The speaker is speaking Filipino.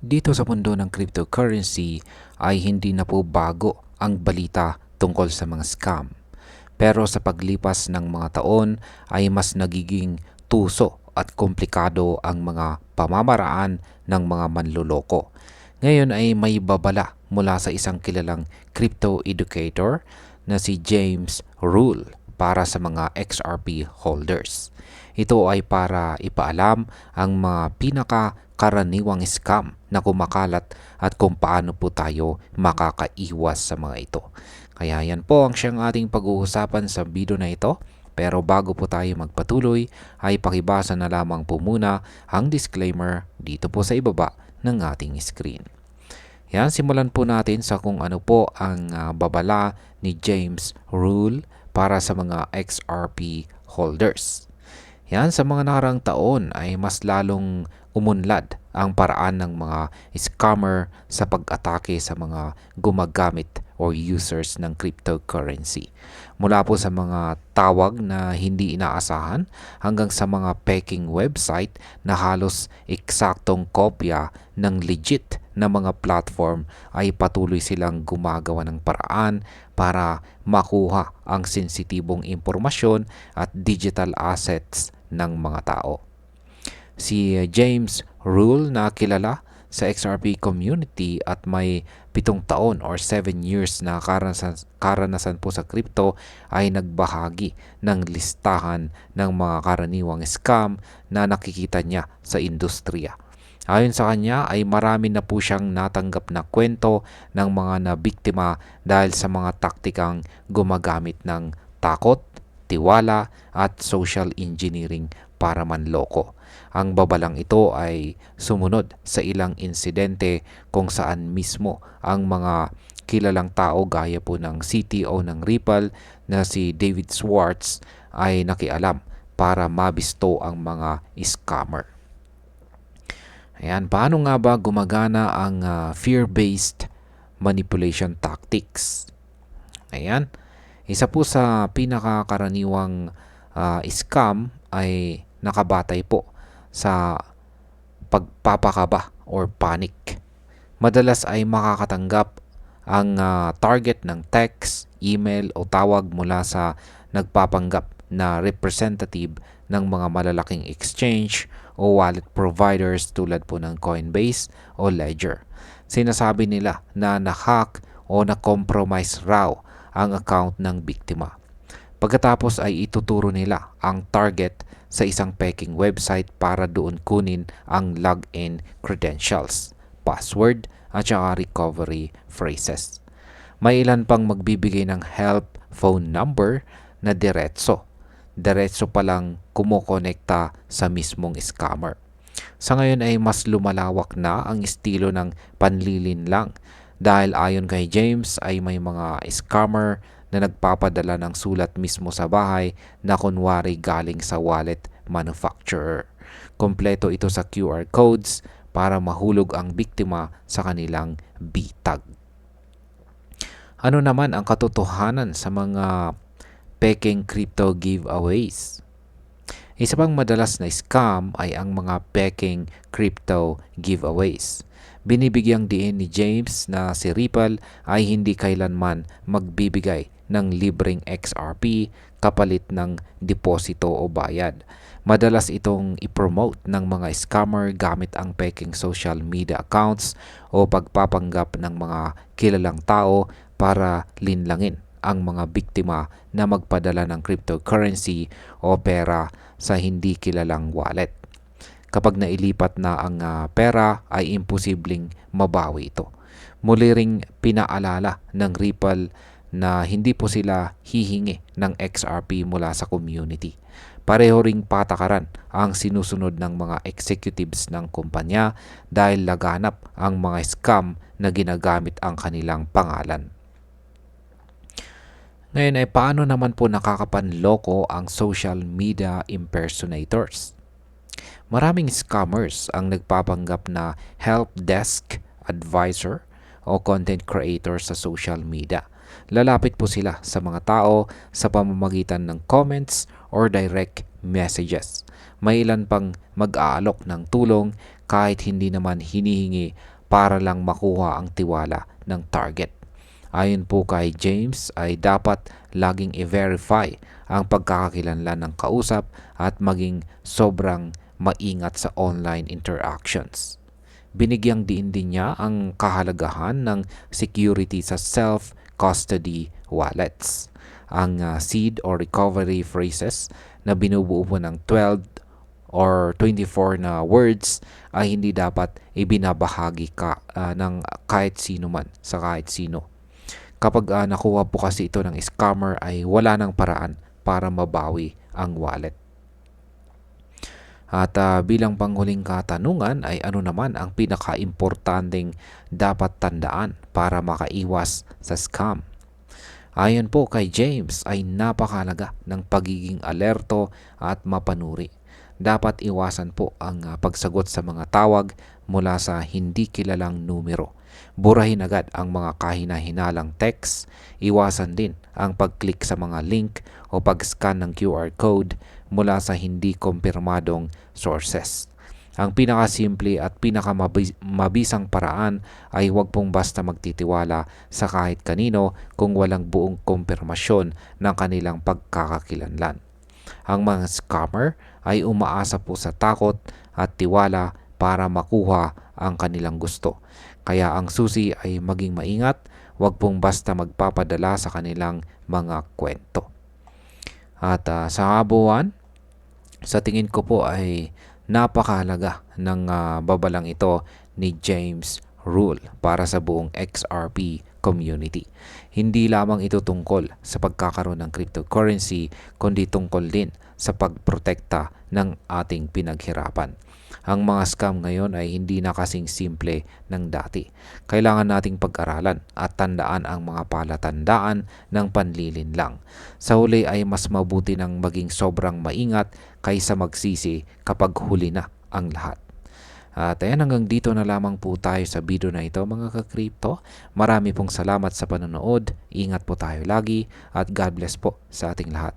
Dito sa mundo ng cryptocurrency ay hindi na po bago ang balita tungkol sa mga scam. Pero sa paglipas ng mga taon ay mas nagiging tuso at komplikado ang mga pamamaraan ng mga manloloko. Ngayon ay may babala mula sa isang kilalang crypto educator na si James Rule para sa mga XRP holders. Ito ay para ipaalam ang mga pinakakaraniwang scam na kumakalat at kung paano po tayo makakaiwas sa mga ito. Kaya yan po ang siyang ating pag-uusapan sa video na ito. Pero bago po tayo magpatuloy ay pakibasa na lamang po muna ang disclaimer dito po sa ibaba ng ating screen. Yan, simulan po natin sa kung ano po ang babala ni James Rule para sa mga XRP holders. Yan, sa mga nakarang taon ay mas lalong umunlad ang paraan ng mga scammer sa pag-atake sa mga gumagamit or users ng cryptocurrency. Mula po sa mga tawag na hindi inaasahan hanggang sa mga peking website na halos eksaktong kopya ng legit na mga platform ay patuloy silang gumagawa ng paraan para makuha ang sensitibong impormasyon at digital assets ng mga tao. Si James Rule na kilala sa XRP community at may 7 taon or 7 years na karanasan po sa crypto ay nagbahagi ng listahan ng mga karaniwang scam na nakikita niya sa industriya. Ayon sa kanya ay marami na po siyang natanggap na kwento ng mga nabiktima dahil sa mga taktikang gumagamit ng takot, tiwala at social engineering para manloko. Ang babalang ito ay sumunod sa ilang insidente kung saan mismo ang mga kilalang tao gaya po ng CTO ng Ripple na si David Schwartz ay nakialam para mabisto ang mga scammer. Ayan, paano nga ba gumagana ang fear-based manipulation tactics? Ayan, isa po sa pinakakaraniwang scam ay nakabatay po sa pagpapakaba or panic. Madalas ay makakatanggap ang target ng text, email o tawag mula sa nagpapanggap na representative ng mga malalaking exchange o wallet providers tulad po ng Coinbase o Ledger. Sinasabi nila na na-hack o na-compromise raw ang account ng biktima. Pagkatapos ay ituturo nila ang target sa isang peking website para doon kunin ang login credentials, password at saka recovery phrases. May ilan pang magbibigay ng help phone number na diretso pa lang kumukonekta sa mismong scammer. Sa ngayon ay mas lumalawak na ang estilo ng panlilinlang dahil ayon kay James ay may mga scammer na nagpapadala ng sulat mismo sa bahay na kunwari galing sa wallet manufacturer. Kompleto ito sa QR codes para mahulog ang biktima sa kanilang bitag. Ano naman ang katotohanan sa mga peking crypto giveaways? Isa pang madalas na scam ay ang mga peking crypto giveaways. Binibigyang diin ni James na si Ripple ay hindi kailanman magbibigay ng libreng XRP kapalit ng deposito o bayad. Madalas itong ipromote ng mga scammer gamit ang peking social media accounts o pagpapanggap ng mga kilalang tao para linlangin ang mga biktima na magpadala ng cryptocurrency o pera sa hindi kilalang wallet. Kapag nailipat na ang pera ay imposibleng mabawi ito. Muli ring pinaalala ng Ripple na hindi po sila hihingi ng XRP mula sa community. Pareho ring patakaran ang sinusunod ng mga executives ng kumpanya dahil laganap ang mga scam na ginagamit ang kanilang pangalan. Ngayon ay paano naman po nakakapanloko ang social media impersonators? Maraming scammers ang nagpapanggap na help desk advisor o content creator sa social media. Lalapit po sila sa mga tao sa pamamagitan ng comments or direct messages. May ilan pang mag-aalok ng tulong kahit hindi naman hinihingi para lang makuha ang tiwala ng target. Ayon po kay James ay dapat laging i-verify ang pagkakakilanlan ng kausap at maging sobrang maingat sa online interactions. Binigyang diin din niya ang kahalagahan ng security sa self-custody wallets. Ang seed or recovery phrases na binubuo po ng 12 or 24 na words ay hindi dapat ibinabahagi ng kahit sino man sa kahit sino. Kapag nakuha po kasi ito ng scammer ay wala nang paraan para mabawi ang wallet. At bilang panghuling katanungan ay ano naman ang pinaka-importanting dapat tandaan para makaiwas sa scam? Ayon po kay James ay napakahalaga ng pagiging alerto at mapanuri. Dapat iwasan po ang pagsagot sa mga tawag mula sa hindi kilalang numero. Burahin agad ang mga kahina-hinalang text. Iwasan din ang pag-click sa mga link o pag-scan ng QR code mula sa hindi kumpirmadong sources. Ang pinakasimple at pinakamabisang paraan ay huwag pong basta magtitiwala sa kahit kanino kung walang buong kumpirmasyon ng kanilang pagkakakilanlan. Ang mga scammer ay umaasa po sa takot at tiwala para makuha ang kanilang gusto. Kaya ang susi ay maging maingat, huwag pong basta magpapadala sa kanilang mga kwento. At sa kabuuan, sa tingin ko po ay napakahalaga ng babalang ito ni James Rule para sa buong XRP community. Hindi lamang ito tungkol sa pagkakaroon ng cryptocurrency, kundi tungkol din sa pagprotekta ng ating pinaghirapan. Ang mga scam ngayon ay hindi na kasing simple ng dati. Kailangan nating pag-aralan at tandaan ang mga palatandaan ng panlilinlang. Sa huli ay mas mabuti nang maging sobrang maingat kaysa magsisi kapag huli na ang lahat. At ayan, hanggang dito na lamang po tayo sa video na ito mga ka-crypto. Marami pong salamat sa panonood. Ingat po tayo lagi at God bless po sa ating lahat.